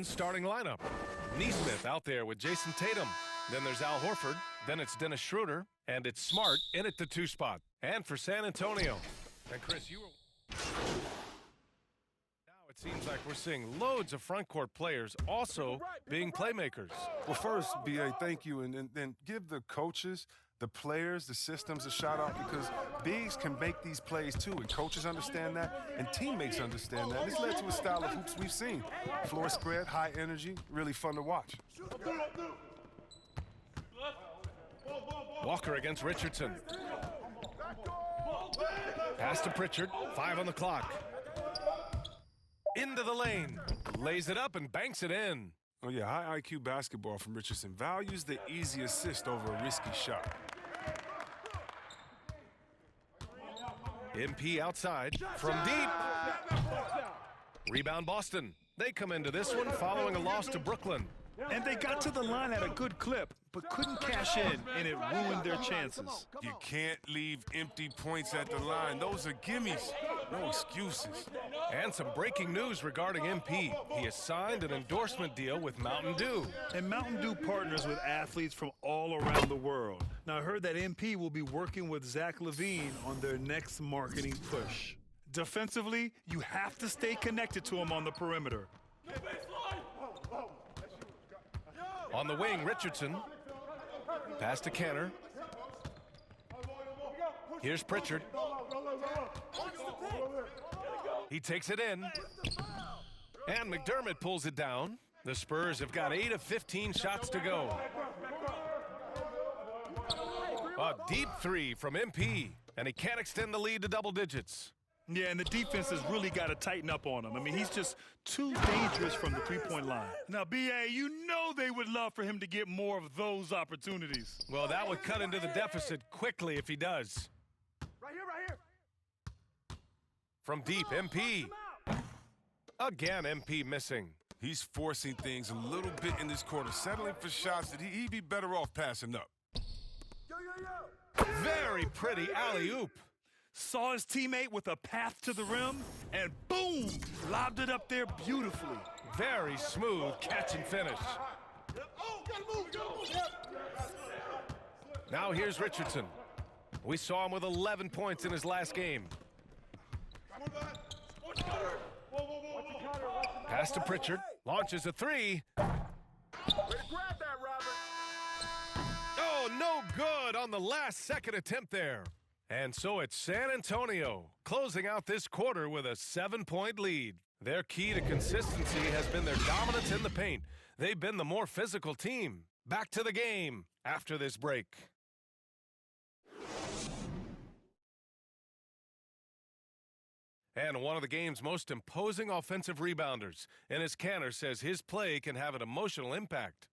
Starting lineup. Neesmith out there with Jason Tatum. Then there's Al Horford. Then it's Dennis Schroeder. And it's Smart in at the 2 spot. And for San Antonio. And Chris, you were... Now it seems like we're seeing loads of front court players also being playmakers. Well, first, B.A., thank you. And then give the coaches, the players, the systems a shout-out because bigs can make these plays, too. And coaches understand that, and teammates understand that. This led to a style of hoops we've seen. Floor spread, high energy, really fun to watch. Walker against Richardson. Pass to Pritchard, 5 on the clock. Into the lane, lays it up and banks it in. Oh, yeah, high IQ basketball from Richardson. Values the easy assist over a risky shot. MP outside from deep. Rebound Boston. They come into this one following a loss to Brooklyn. And they got to the line at a good clip, but couldn't cash in, and it ruined their chances. You can't leave empty points at the line. Those are gimmies. No excuses. And some breaking news regarding MP. He has signed an endorsement deal with Mountain Dew. And Mountain Dew partners with athletes from all around the world. Now, I heard that MP will be working with Zach LaVine on their next marketing push. Defensively, you have to stay connected to him on the perimeter. On the wing, Richardson. Pass to Kanter. Here's Pritchard. He takes it in. And McDermott pulls it down. The Spurs have got 8 of 15 shots to go. A deep 3 from MP. And he can't extend the lead to double digits. Yeah, and the defense has really got to tighten up on him. I mean, he's just too dangerous from the three-point line. Now, B.A., you know they would love for him to get more of those opportunities. Well, that would cut into the deficit quickly if he does. Right here. From deep, MP. Again, MP missing. He's forcing things a little bit in this quarter, settling for shots that he'd be better off passing up. Very pretty alley-oop. Saw his teammate with a path to the rim, and boom, lobbed it up there beautifully. Very smooth catch and finish. Now here's Richardson. We saw him with 11 points in his last game. Pass to Pritchard, launches a 3. Oh, no good on the last second attempt there. And so it's San Antonio closing out this quarter with a 7-point lead. Their key to consistency has been their dominance in the paint. They've been the more physical team. Back to the game after this break. And one of the game's most imposing offensive rebounders. Enes Kanter says his play can have an emotional impact.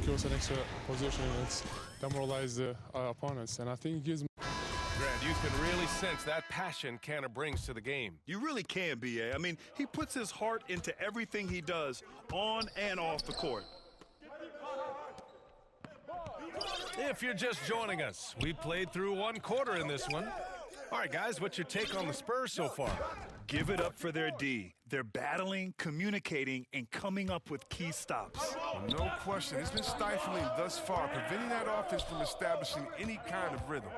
Give us an extra position and it's demoralize our opponents, and I think it gives me. Grant, you can really sense that passion Kanter brings to the game. You really can, B.A. I mean, he puts his heart into everything he does on and off the court. If you're just joining us, we played through 1 quarter in this one. All right, guys, what's your take on the Spurs so far? Give it up for their D. They're battling, communicating, and coming up with key stops. No question. It's been stifling thus far, preventing that offense from establishing any kind of rhythm.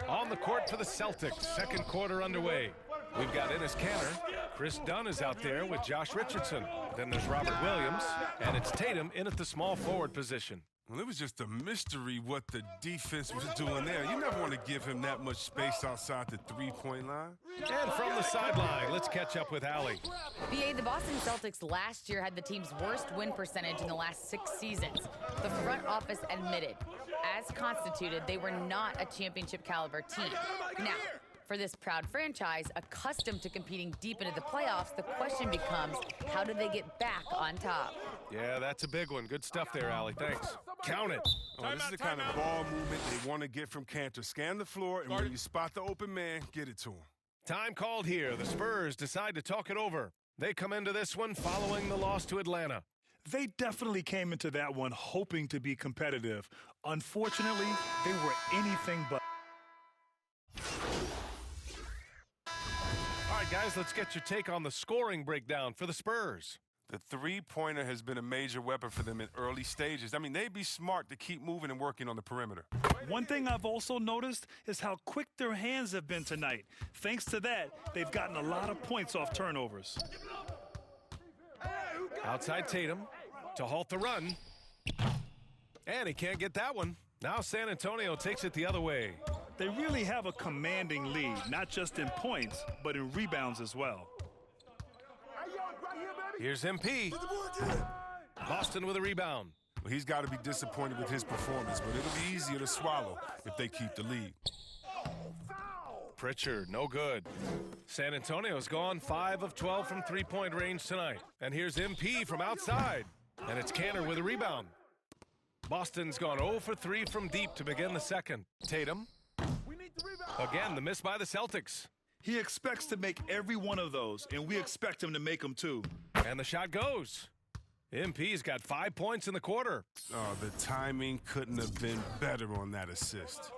On the court for the Celtics, second quarter underway. We've got Enes Kanter. Chris Dunn is out there with Josh Richardson. Then there's Robert Williams, and it's Tatum in at the small forward position. Well, it was just a mystery what the defense was doing there. You never want to give him that much space outside the three-point line. And from the sideline, let's catch up with Allie. BA, the Boston Celtics last year had the team's worst win percentage in the last 6 seasons. The front office admitted, as constituted, they were not a championship caliber team. Now, for this proud franchise, accustomed to competing deep into the playoffs, the question becomes, how do they get back on top? Yeah, that's a big one. Good stuff there, Allie. Thanks. Count it. Oh, this is the kind of ball movement they want to get from Kanter. Scan the floor, and when you spot the open man, get it to him. Time called here. The Spurs decide to talk it over. They come into this one following the loss to Atlanta. They definitely came into that one hoping to be competitive. Unfortunately, they were anything but. All right, guys, Guys, let's get your take on the scoring breakdown for the Spurs. The three-pointer has been a major weapon for them in early stages. I mean, they'd be smart to keep moving and working on the perimeter. One thing I've also noticed is how quick their hands have been tonight. Thanks to that, they've gotten a lot of points off turnovers. Outside Tatum to halt the run. And he can't get that one. Now San Antonio takes it the other way. They really have a commanding lead, not just in points, but in rebounds as well. Here's MP. Boston with a rebound. Well, he's got to be disappointed with his performance, but it'll be easier to swallow if they keep the lead. Pritchard, no good. San Antonio's gone 5 of 12 from three-point range tonight. And here's MP from outside. And it's Kanter with a rebound. Boston's gone 0 for 3 from deep to begin the second. Tatum. Again, the miss by the Celtics. He expects to make every one of those, and we expect him to make them too. And the shot goes. MP's got 5 points in the quarter. Oh, the timing couldn't have been better on that assist.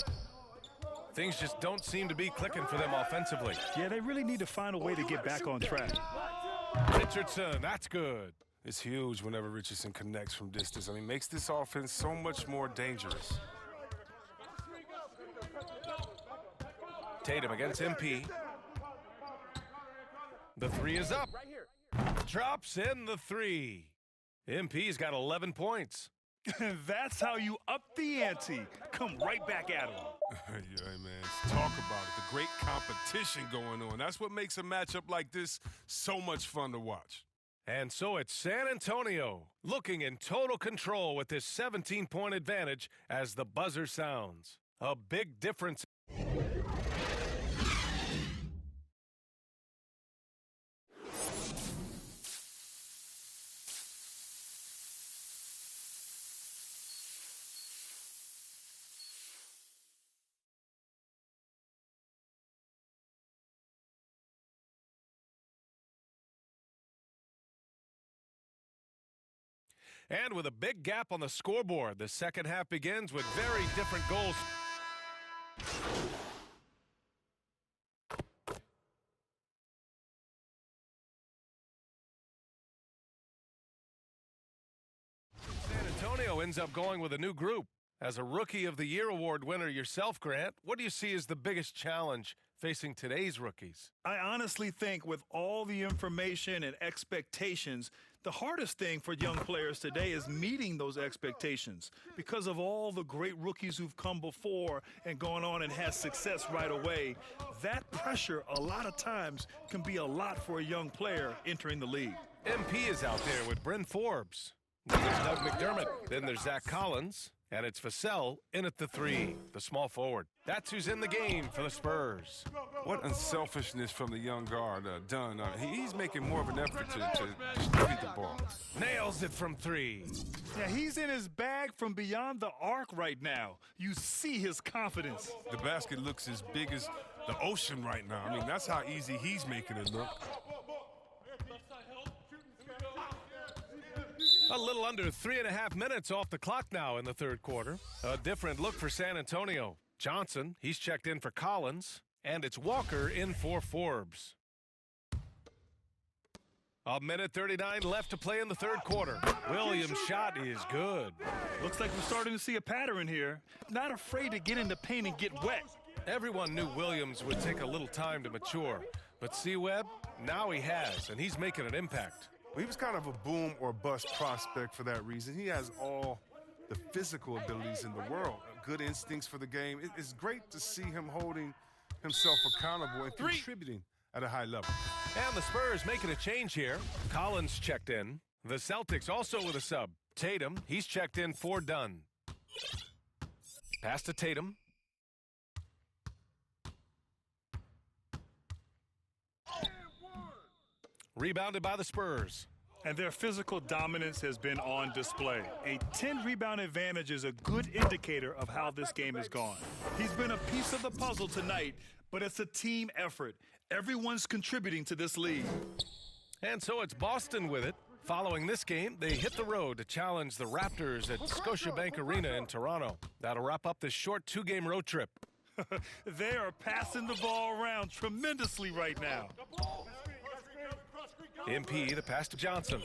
Things just don't seem to be clicking for them offensively. Yeah, they really need to find a way to get back on track. Richardson, that's good. It's huge whenever Richardson connects from distance. I mean, makes this offense so much more dangerous. Tatum against MP. The three is up. Drops in the three. MP's got 11 points. That's how you up the ante. Come right back at him. Yeah, man, talk about it. The great competition going on. That's what makes a matchup like this so much fun to watch. And so it's San Antonio looking in total control with this 17-point advantage as the buzzer sounds. A big difference. And with a big gap on the scoreboard, the second half begins with very different goals. San Antonio ends up going with a new group. As a Rookie of the Year award winner yourself, Grant, what do you see as the biggest challenge facing today's rookies? I honestly think with all the information and expectations, the hardest thing for young players today is meeting those expectations because of all the great rookies who've come before and gone on and had success right away. That pressure a lot of times can be a lot for a young player entering the league. MP is out there with Bryn Forbes. Then there's Doug McDermott. Then there's Zach Collins. And it's Vassell in at the three, the small forward. That's who's in the game for the Spurs. What unselfishness from the young guard, Dunn. He's making more of an effort to distribute the ball. Nails it from three. Yeah, he's in his bag from beyond the arc right now. You see his confidence. The basket looks as big as the ocean right now. I mean, that's how easy he's making it look. A little under 3.5 minutes off the clock now in the third quarter. A different look for San Antonio. Johnson, he's checked in for Collins, and it's Walker in for Forbes. 1:39 left to play in the third quarter. Williams' shot is good. Looks like we're starting to see a pattern here. Not afraid to get in the paint and get wet. Everyone knew Williams would take a little time to mature, but C-Webb, now he has, and he's making an impact. Well, he was kind of a boom or bust prospect for that reason. He has all the physical abilities in the world, good instincts for the game. It's great to see him holding himself accountable and contributing at a high level. And the Spurs making a change here. Collins checked in. The Celtics also with a sub. Tatum, he's checked in for Dunn. Pass to Tatum. Rebounded by the Spurs. And their physical dominance has been on display. A 10-rebound advantage is a good indicator of how this game has gone. He's been a piece of the puzzle tonight, but it's a team effort. Everyone's contributing to this lead. And so it's Boston with it. Following this game, they hit the road to challenge the Raptors at Scotiabank Arena in Toronto. That'll wrap up this short 2-game road trip. They are passing the ball around tremendously right now. MP, the pass to Johnson.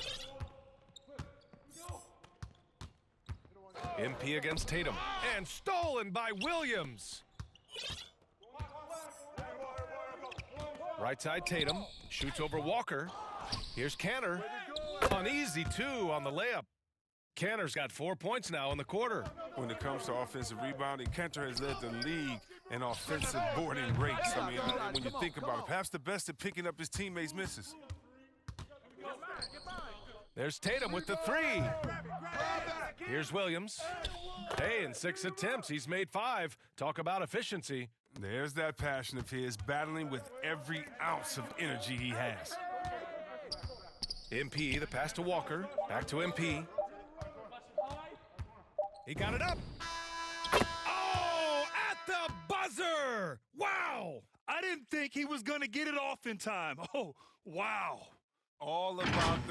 MP against Tatum. And stolen by Williams. Right side Tatum. Shoots over Walker. Here's Kanter. An easy 2 on the layup. Kanter's got 4 points now in the quarter. When it comes to offensive rebounding, Kanter has led the league in offensive boarding rates. I mean, when you think about it, perhaps the best at picking up his teammates' misses. There's Tatum with the 3. Here's Williams. Hey, in 6 attempts, he's made 5. Talk about efficiency. There's that passion of his, battling with every ounce of energy he has. MP, the pass to Walker. Back to MP. He got it up. Oh, at the buzzer! Wow! I didn't think he was going to get it off in time. Oh, wow. All about the